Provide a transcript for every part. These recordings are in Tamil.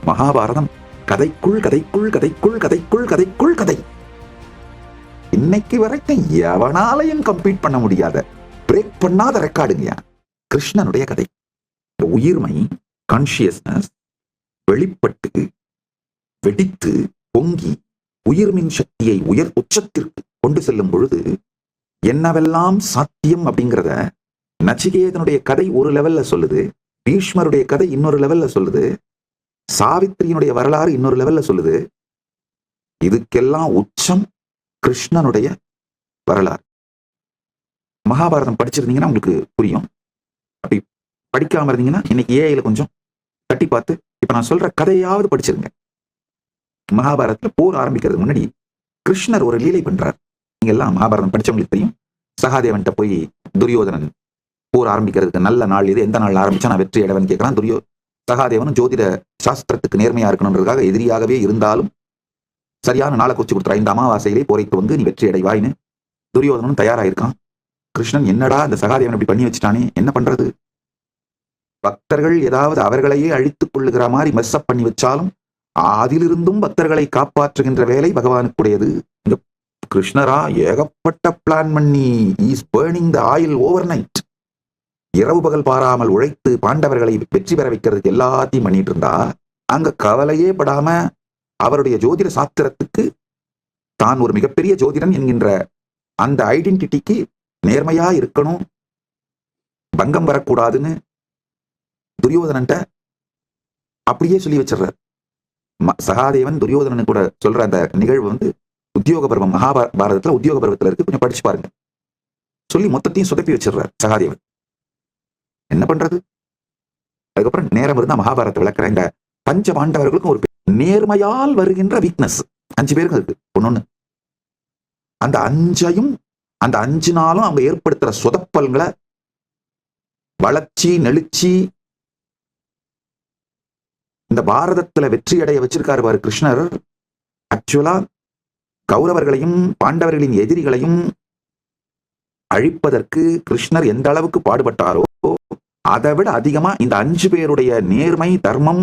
மகாபாரதம் கதைக்குள் கதைக்குள் கதைக்குள் கதைக்குள் கதைக்குள் கதை. இன்னைக்கு வரைக்கும் எவனாலையும் கம்ப்ளீட் பண்ண முடியாத, பிரேக் பண்ணாத ரெக்கார்டுங்கயா கிருஷ்ணனுடைய கதை. உயிர்மை, கான்சியஸ்னஸ் வெளிப்பட்டு வெடித்து பொங்கி உயிர்மின் சக்தியை உயர் உச்சத்திற்கு கொண்டு செல்லும் பொழுது என்னவெல்லாம் சாத்தியம் அப்படிங்கிறத நச்சிகேதனுடைய கதை ஒரு லெவல்ல சொல்லுது, பீஷ்மருடைய கதை இன்னொரு லெவல்ல சொல்லுது, சாவித்திரியினுடைய வரலாறு இன்னொரு லெவல்ல சொல்லுது. இதுக்கெல்லாம் உச்சம் கிருஷ்ணனுடைய வரலாறு. மகாபாரதம் படிச்சிருந்தீங்கன்னா உங்களுக்கு புரியும். அப்படி படிக்காம இருந்தீங்கன்னா இன்னைக்கு ஏஐல கொஞ்சம் தட்டி பார்த்து இப்ப நான் சொல்ற கதையாவது படிச்சிருங்க. மகாபாரதத்துல போர் ஆரம்பிக்கிறதுக்கு முன்னாடி கிருஷ்ணர் ஒரு லீலை பண்றார். நீங்க எல்லாம் மகாபாரதம் படிச்சவங்களுக்கு தெரியும். சகாதேவன்கிட்ட போய் துரியோதனன் போர் ஆரம்பிக்கிறதுக்கு நல்ல நாள் இது, எந்த நாள் ஆரம்பிச்சா நான் வெற்றி அடைவன் கேட்கலாம். சகாதேவனும் ஜோதிட சாஸ்திரத்துக்கு நேர்மையா இருக்கணுன்றதுக்காக எதிரியாகவே இருந்தாலும் சரியான நாளை குறிச்சு கொடுத்துறா. இந்த அமாவாசையிலே போரைத்து வந்து நீ வெற்றி அடைவாயின்னு துரியோதனனும் தயாராயிருக்கான். கிருஷ்ணன் என்னடா இந்த சகாதேவன் இப்படி பண்ணி வச்சுட்டானே, என்ன பண்றது? பக்தர்கள் ஏதாவது அவர்களையே அழித்துக் கொள்ளுகிற மாதிரி மெஸ்அப் பண்ணி வச்சாலும் அதிலிருந்தும் பக்தர்களை காப்பாற்றுகின்ற வேலை பகவானுக்குடையது. இந்த கிருஷ்ணரா ஏகப்பட்ட பிளான் பண்ணி is burning the oil over night. இரவு பகல் பாராமல் உழைத்து பாண்டவர்களை வெற்றி பெற வைக்கிறதுக்கு எல்லாத்தையும் பண்ணிட்டு இருந்தா அங்க கவலையே படாம அவருடைய ஜோதிட சாஸ்திரத்துக்கு தான் ஒரு மிகப்பெரிய ஜோதிடன் என்கின்ற அந்த ஐடென்டிட்டிக்கு நேர்மையா இருக்கணும், பங்கம் வரக்கூடாதுன்னு துரியோதனன்ட்ட அப்படியே சொல்லி வச்சிடுறார். சகாதேவன் துரியோதனன் கூட சொல்ற அந்த நிகழ்வு வந்து உத்தியோக பருவம், மகாபாரதத்துல உத்தியோக பருவத்துல இருக்கு, கொஞ்சம் படிச்சு பாருங்க. சொல்லி மொத்தத்தையும் சொதப்பி வச்சிடுறார் சகாதேவன். என்ன பண்றது? அதுக்கப்புறம் நேரம் இருந்தா மகாபாரதத்தை விளக்குற இந்த பஞ்ச பாண்டவர்களுக்கும் ஒரு நேர்மையால் வருகின்ற வீக்னஸ் 5 பேருக்கு இருக்கு. ஒன்னொன்னு அந்த 5ஐயும் அந்த 5 நாளும் அவங்க ஏற்படுத்துற சொதப்பல்களை வளர்ச்சி நெளிச்சி இந்த பாரதத்துல வெற்றி அடைய வச்சிருக்காரு பாரு கிருஷ்ணர். ஆக்சுவலா கௌரவர்களையும் பாண்டவர்களின் எதிரிகளையும் அழிப்பதற்கு கிருஷ்ணர் எந்த அளவுக்கு பாடுபட்டாரோ அதை விட அதிகமா இந்த 5 பேருடைய நேர்மை, தர்மம்,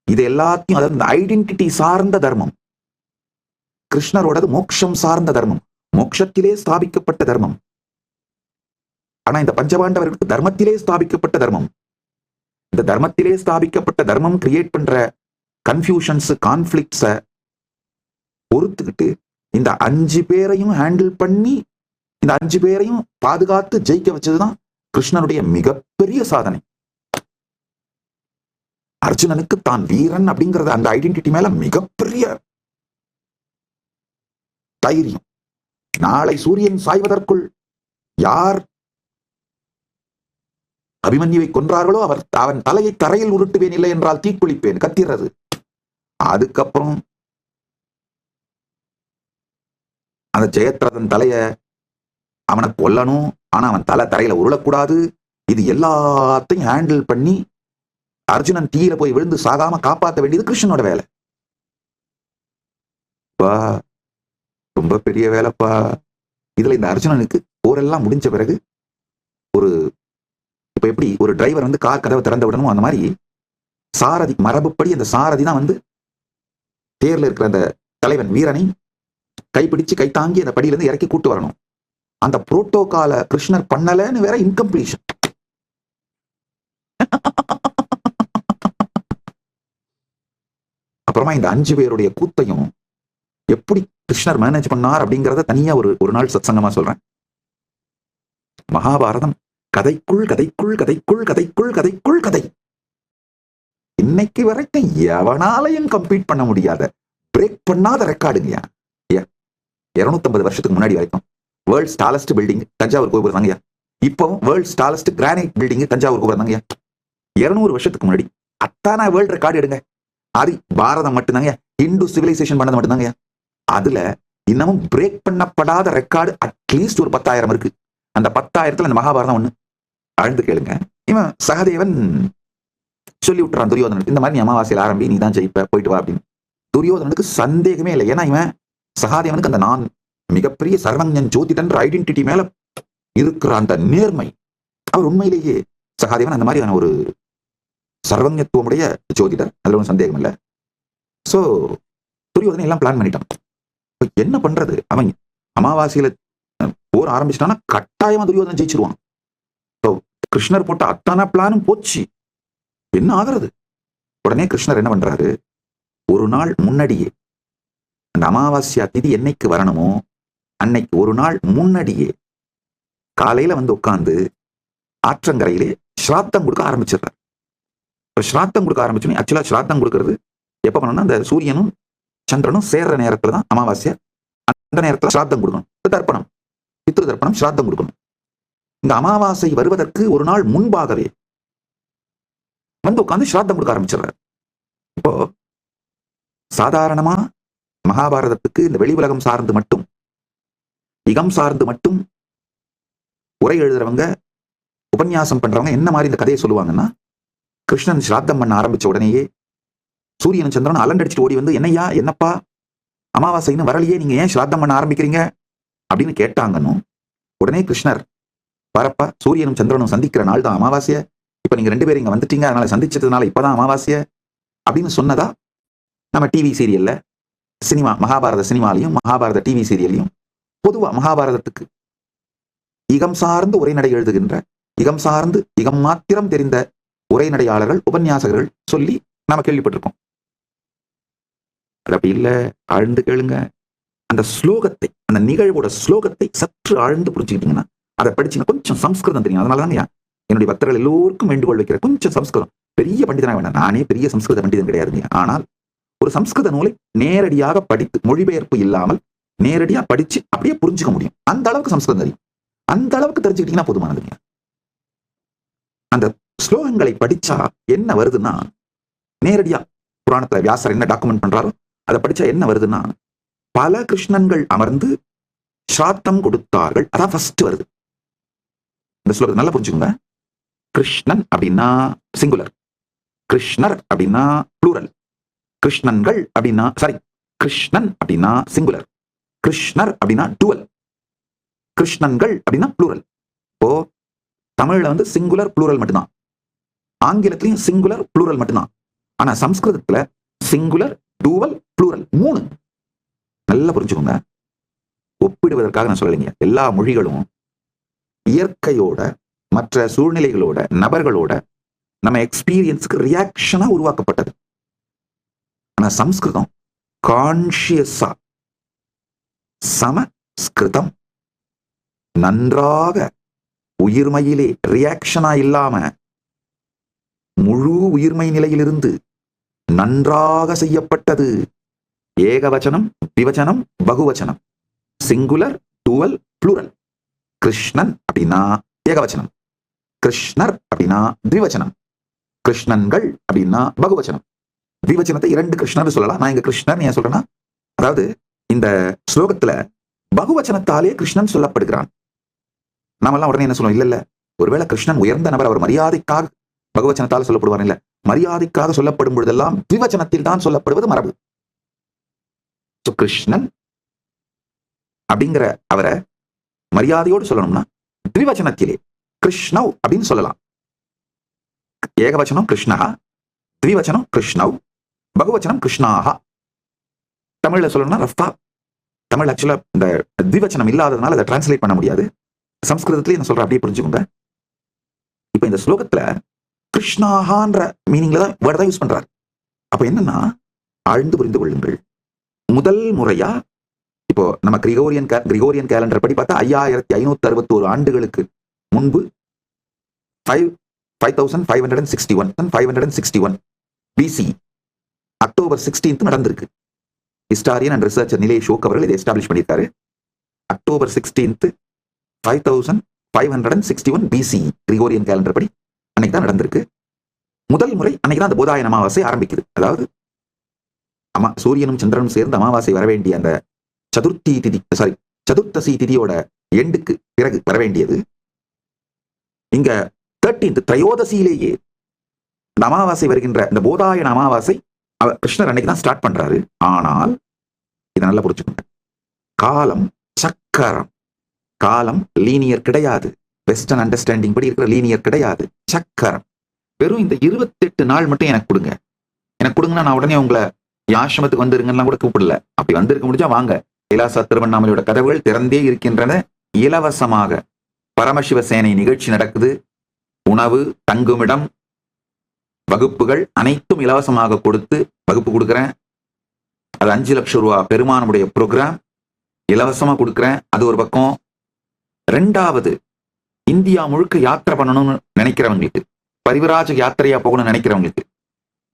இது எல்லாத்தையும், அதாவது இந்த ஐடென்டிட்டி சார்ந்த தர்மம், கிருஷ்ணரோடது மோட்சம் சார்ந்த தர்மம், மோட்சத்திலே ஸ்தாபிக்கப்பட்ட தர்மம். ஆனா இந்த பஞ்சபாண்டவர்களுக்கு தர்மத்திலே ஸ்தாபிக்கப்பட்ட தர்மம். இந்த தர்மத்திலே ஸ்தாபிக்கப்பட்ட தர்மம் கிரியேட் பண்ற கன்ஃபியூஷன்ஸ், கான்ஃபிளிக்ட்ஸ பொறுத்துக்கிட்டு இந்த 5 பேரையும் ஹேண்டில் பண்ணி இந்த 5 பேரையும் பாதுகாத்து ஜெயிக்க வச்சதுதான் கிருஷ்ணனுடைய மிகப்பெரிய சாதனை. அர்ஜுனனுக்கு தான் வீரன் அப்படிங்கறது அந்த ஐடென்டிட்டி மேல மிகப்பெரிய தைரியம். நாளை சூரியன் சாய்வதற்குள் யார் அபிமன்யுவை கொன்றார்களோ அவன் தலையை தரையில் உருட்டுவேன், இல்லை என்றால் தீக்குளிப்பேன் கத்திறது. அதுக்கப்புறம் அந்த ஜெயத்ரதன் தலைய அவனை கொல்லணும், ஆனா அவன் தலை தரையில உருளக்கூடாது. இது எல்லாத்தையும் ஹேண்டில் பண்ணி அர்ஜுனன் தீயில போய் விழுந்து சாகாம காப்பாற்ற வேண்டியது கிருஷ்ணனோட வேலை. ரொம்ப பெரிய வேலைப்பா. இதுல இந்த அர்ஜுனனுக்கு போரெல்லாம் முடிஞ்ச பிறகு இப்ப எப்படி ஒரு டிரைவர் வந்து கார் கதவை திறந்து விடணும், அந்த மாதிரி சாரதி மரபுப்படி அந்த சாரதி தான் வந்து தேர்ல இருக்கிற அந்த தலைவன் வீரனை கைப்பிடிச்சு கை தாங்கி அந்த படியில இருந்து இறக்கி கூட்டு வரணும். அந்த புரோட்டோகால கிருஷ்ணர் பண்ணலன்னு வேற இன்கம்ப்ளீஷன். அப்புறமா இந்த 5 பேருடைய கூத்தையும் எப்படி கிருஷ்ணர் மேனேஜ் பண்ணார் அப்படிங்கறத தனியா ஒரு நாள் சத்சங்கமா சொல்றேன். மகாபாரதம் கதைக்குள் கதைக்குள் கதைக்குள் கதைக்குள் கதைக்குள் கதை. இன்னைக்கு வரைக்கும் எவனாலையும் கம்ப்ளீட் பண்ண முடியாத, பிரேக் பண்ணாத ரெக்கார்டுங்கயா. 250 வருஷத்துக்கு முன்னாடி வரைக்கும் வேர்ல்ட்ஸ் டாலஸ்ட் பில்டிங் தஞ்சாவூர் கோபுரம் தாங்கயா. இப்பவும் world's tallest granite building Thanjavur கோபுரம் தாங்கயா. 200 வருஷத்துக்கு முன்னாடி அத்தானா வேர்ல்ட் ரெக்கார்டு எடுங்க, அது பாரதம் மட்டும்தாங்க, இந்து சிவிலைசேஷன் பண்ணது மட்டும்தாங்க. அதுல இன்னமும் பிரேக் பண்ணப்படாத ரெக்கார்டு அட்லீஸ்ட் ஒரு 10,000 இருக்கு. அந்த 10,000த்துல இந்த மகாபாரதம் ஒண்ணு. ஆழ்ந்து கேளுங்க. இவன் சகதேவன் சொல்லி விட்டுறான் துரியோதனனுக்கு, இந்த மாதிரி நீ அமாவாசையில் ஆரம்பி, நீ தான் ஜெயிப்ப, போயிட்டு வா அப்படின்னு. துரியோதனனுக்கு சந்தேகமே இல்லை. ஏன்னா இவன் சகாதேவனுக்கு அந்த நான் மிகப்பெரிய சர்வஞன் ஜோதிடன் ஐடென்டிட்டி மேல இருக்கிற அந்த நேர்மை, அவர் உண்மையிலேயே சகாதேவன் அந்த மாதிரியான ஒரு சர்வஞத்துவமுடைய ஜோதிடர், அதுல ஒன்றும் சந்தேகம் இல்லை. சோ துரியோதனை எல்லாம் பிளான் பண்ணிட்டான். என்ன பண்றது, அவன் அமாவாசையில போர் ஆரம்பிச்சிட்டான்னா கட்டாயமா துரியோதனை ஜெயிச்சிருவான். கிருஷ்ணர் போட்ட அத்தனை பிளானும் போச்சு, என்ன ஆகிறது? உடனே கிருஷ்ணர் என்ன பண்றாரு, ஒரு நாள் முன்னாடியே அந்த அமாவாஸ்யா திதி என்னைக்கு வரணுமோ அன்னைக்கு ஒரு நாள் முன்னாடியே காலையில வந்து உட்கார்ந்து ஆற்றங்கரையிலே ஸ்ராத்தம் கொடுக்க ஆரம்பிச்சிடுறார். ஸ்ராத்தம் கொடுக்க ஆரம்பிச்சோன்னே, ஆக்சுவலா ஸ்ராத்தம் கொடுக்கறது எப்ப பண்ணணும்னா அந்த சூரியனும் சந்திரனும் சேர்ற நேரத்துல தான் அமாவாஸ்யா. அந்த நேரத்துல ஸ்ராத்தம் கொடுக்கணும், தர்ப்பணம், பித்ரு தர்ப்பணம், ஸ்ராத்தம் கொடுக்கணும். இந்த அமாவாசை வருவதற்கு ஒரு நாள் முன்பாகவே வந்து உட்கார்ந்து ஸ்ராத்தம் கொடுக்க ஆரம்பிச்சிடுறார். இப்போ சாதாரணமா மகாபாரதத்துக்கு இந்த வெளி உலகம் சார்ந்து மட்டும், இகம் சார்ந்து மட்டும் உரை எழுதுறவங்க, உபன்யாசம் பண்றவங்க என்ன மாதிரி இந்த கதையை சொல்லுவாங்கன்னா, கிருஷ்ணன் ஸ்ராத்தம் பண்ண ஆரம்பிச்ச உடனேயே சூரியன் சந்திரன் அலண்டடிச்சுட்டு ஓடி வந்து, என்னையா என்னப்பா அமாவாசைன்னு வரலையே, நீங்க ஏன் ஸ்ராத்தம் பண்ண ஆரம்பிக்கிறீங்க அப்படின்னு கேட்டாங்கன்னு உடனே கிருஷ்ணர், வரப்பா சூரியனும் சந்திரனும் சந்திக்கிற நாள் தான் அமாவாசைய, இப்ப நீங்க 2 பேரும் இங்க வந்துட்டீங்க, அதனால சந்திச்சதுனால இப்பதான் அமாவாசைய அப்படின்னு சொன்னதா நம்ம டிவி சீரியல்ல, சினிமா மகாபாரத சினிமாலையும் மகாபாரத டிவி சீரியல்லையும் பொதுவா மகாபாரதத்துக்கு இகம் சார்ந்து உரைநடை எழுதுகின்ற, இகம் சார்ந்து இகம் மாத்திரம் தெரிந்த உரைநடையாளர்கள், உபன்யாசகர்கள் சொல்லி நாம கேள்விப்பட்டிருக்கோம். அது அப்படி இல்ல, ஆழ்ந்து கேளுங்க. அந்த ஸ்லோகத்தை, அந்த நிகழ்வோட ஸ்லோகத்தை சற்று ஆழ்ந்து புரிஞ்சுக்கிட்டீங்கன்னா, அதை படிச்சீங்கன்னா கொஞ்சம் சம்ஸ்கிருதம் தெரியும். அதனாலதான் என்னுடைய பக்தர்கள் எல்லோருக்கும் வேண்டுகோள் வைக்கிற, கொஞ்சம் சம்ஸ்கிருதம். பெரிய பண்டிதனா வேண்டாம், நானே பெரிய சம்ஸ்கிருத பண்டிதன் கிடையாதுங்க. ஆனால் ஒரு சம்ஸ்கிருத நூலை நேரடியாக படித்து, மொழிபெயர்ப்பு இல்லாமல் நேரடியா படிச்சு அப்படியே புரிஞ்சுக்க முடியும். அந்த அளவுக்கு சம்ஸ்கிருதம் தெரியும். அந்த அளவுக்கு தெரிஞ்சுக்கிட்டீங்கன்னா போதுமானதுங்க. அந்த ஸ்லோகங்களை படிச்சா என்ன வருதுன்னா, நேரடியா புராணத்துல வியாசர் என்ன டாக்குமெண்ட் பண்றாரோ அதை படிச்சா என்ன வருதுன்னா, பல கிருஷ்ணன்கள் அமர்ந்து ஸ்ராத்தம் கொடுத்தார்கள். அதான் ஃபர்ஸ்ட் வருது. இந்த ஸ்லோகத்தை நல்லா புரிஞ்சுக்கோங்க. கிருஷ்ணன் அப்படின்னா சிங்குலர், கிருஷ்ணர் அப்படின்னா ப்ளூரல், கிருஷ்ணன்கள் அப்படின்னா சாரி, கிருஷ்ணன் அப்படின்னா சிங்குலர், கிருஷ்ணர் அப்படின்னா டுவல், கிருஷ்ணன்கள் அப்படின்னா ப்ளூரல். இப்போ தமிழ்ல வந்து சிங்குலர் ப்ளூரல் மட்டும்தான், ஆங்கிலத்திலையும் சிங்குலர் ப்ளூரல் மட்டும்தான். ஆனா சம்ஸ்கிருதத்துல சிங்குலர், டூவல், ப்ளூரல் 3. நல்லா புரிஞ்சுக்கோங்க. ஒப்பிடுவதற்காக நான் சொல்லலைங்க. எல்லா மொழிகளும் இயற்கையோட, மற்ற சூழ்நிலைகளோட, நபர்களோட நம்ம எக்ஸ்பீரியன்ஸுக்கு ரியாக்ஷனா உருவாக்கப்பட்டது. ஆனா சம்ஸ்கிருதம் கான்சியஸா, சமஸ்கிருதம் நன்றாக உயிர்மையிலே ரியாக்ஷனா இல்லாம முழு உயிர்மை நிலையிலிருந்து நன்றாக செய்யப்பட்டது. ஏகவச்சனம், விவச்சனம், பகுவச்சனம், சிங்குலர், டுவல், ப்ளூரல். கிருஷ்ணன் அப்படின்னா ஏகவச்சனம், கிருஷ்ணர் அப்படின்னா திவச்சனம், கிருஷ்ணன்கள் அப்படின்னா பகுவச்சனம். திவச்சனத்தை 2 கிருஷ்ணர் சொல்லலாம். நான் இங்க கிருஷ்ணன் ஏன் சொல்றேன்னா, அதாவது இந்த ஸ்லோகத்துல பகுவச்சனத்தாலே கிருஷ்ணன் சொல்லப்படுகிறான். நாமெல்லாம் உடனே என்ன சொல்லுவோம், இல்ல ஒருவேளை கிருஷ்ணன் உயர்ந்த நபர், அவர் மரியாதைக்காக பகவச்சனத்தால் சொல்லப்படுவார். இல்ல, மரியாதைக்காக சொல்லப்படும் பொழுதெல்லாம் திவச்சனத்தில் தான் சொல்லப்படுவது மரபு. கிருஷ்ணன் அப்படிங்கிற அவரை மரியாதையோடு சொல்லணும்னா திவச்சனத்திலே கிருஷ்ணவ் அப்படின்னு சொல்லலாம். ஏகவச்சனம் கிருஷ்ணா, திவச்சனம் கிருஷ்ணவ், பகுவச்சனம் கிருஷ்ணாஹா. தமிழ்ல சொல்லணும்னா ரஃபா. தமிழ் ஆக்சுவலா இந்த திவச்சனம் இல்லாததுனால அதை டிரான்ஸ்லேட் பண்ண முடியாது. சம்ஸ்கிருதத்திலே நான் சொல்றேன், அப்படியே புரிஞ்சுக்கோங்க. இப்ப இந்த ஸ்லோகத்துல கிருஷ்ணாஹான்ற மீனிங்ல தான் வேர்ட் தான் யூஸ் பண்றாரு. அப்ப என்னன்னா, ஆழ்ந்து புரிந்து கொள்ளுங்கள். முதல் முறையா இப்போ நம்ம கிரிகோரியன் கேலண்டர் படி பார்த்தா 5561 ஆண்டுகளுக்கு முன்பு 5561 BC அக்டோபர் 16 நடந்திருக்கு. ஹிஸ்டாரியன் அண்ட் ரிசர்ச்சர் நிலேஷ் ஷோக் அவர்கள் இதை எஸ்டாப்ளிஷ் பண்ணியிருக்காரு. அக்டோபர் 16 5561 BC கிரிகோரியன் கேலண்டர் படி அன்னைக்கு தான் நடந்திருக்கு. முதல் முறை அன்னைக்கு தான் அந்த போதாயன அமாவாசை ஆரம்பிக்குது. அதாவது சூரியனும் சந்திரனும் சேர்ந்து அமாவாசை வரவேண்டிய அந்த சதுர்த்தசி திதியோட எண்டுக்கு பிறகு வரவேண்டியது இங்க 13th திரையோதசியிலேயே இந்த அமாவாசை வருகின்ற இந்த போதாயன அமாவாசை கிருஷ்ணர் அன்னைக்கு தான் ஸ்டார்ட் பண்றாரு. ஆனால் இதை நல்லா புரிஞ்சுக்கோங்க. காலம் சக்கரம், காலம் லீனியர் கிடையாது. வெஸ்டர்ன் அண்டர்ஸ்டாண்டிங் படி இருக்கிற லீனியர் கிடையாது, சக்கரம். வெறும் இந்த 28 நாள் மட்டும் எனக்கு கொடுங்க. எனக்கு கொடுங்கன்னா நான் உடனே உங்களை ஆசிரமத்துக்கு வந்துருங்கலாம் கூட கூப்பிடல. அப்படி வந்திருக்க முடிஞ்சா வாங்க. கைலாசா திருவண்ணாமலையோட கதவுகள் திறந்தே இருக்கின்றன. இலவசமாக பரமசிவ சேனை நிகழ்ச்சி நடக்குது. உணவு, தங்குமிடம், வகுப்புகள் அனைத்தும் இலவசமாக கொடுத்து வகுப்பு கொடுக்குறேன். அது 5 லட்சம் ரூபாய் பெருமானுடைய ப்ரோக்ராம் இலவசமா கொடுக்குறேன். அது ஒரு பக்கம். 2வது, இந்தியா முழுக்க யாத்திரை பண்ணணும்னு நினைக்கிறவங்களுக்கு, பரிவராஜ யாத்திரையா போகணும்னு நினைக்கிறவங்களுக்கு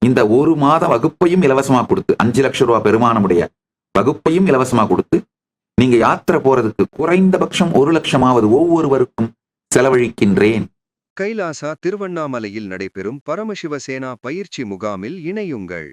இந்த 1 மாத வகுப்பையும் இலவசமா கொடுத்து 5 லட்சம் ரூபாய் பெருமானுடைய வகுப்பையும் இலவசமா கொடுத்து நீங்க யாத்திரை போறதுக்கு குறைந்தபட்சம் 1 லட்சமாவது ஒவ்வொருவருக்கும் செலவழிக்கின்றேன். கைலாசா திருவண்ணாமலையில் நடைபெறும் பரமசிவ சேனா பயிற்சி முகாமில் இணையுங்கள்.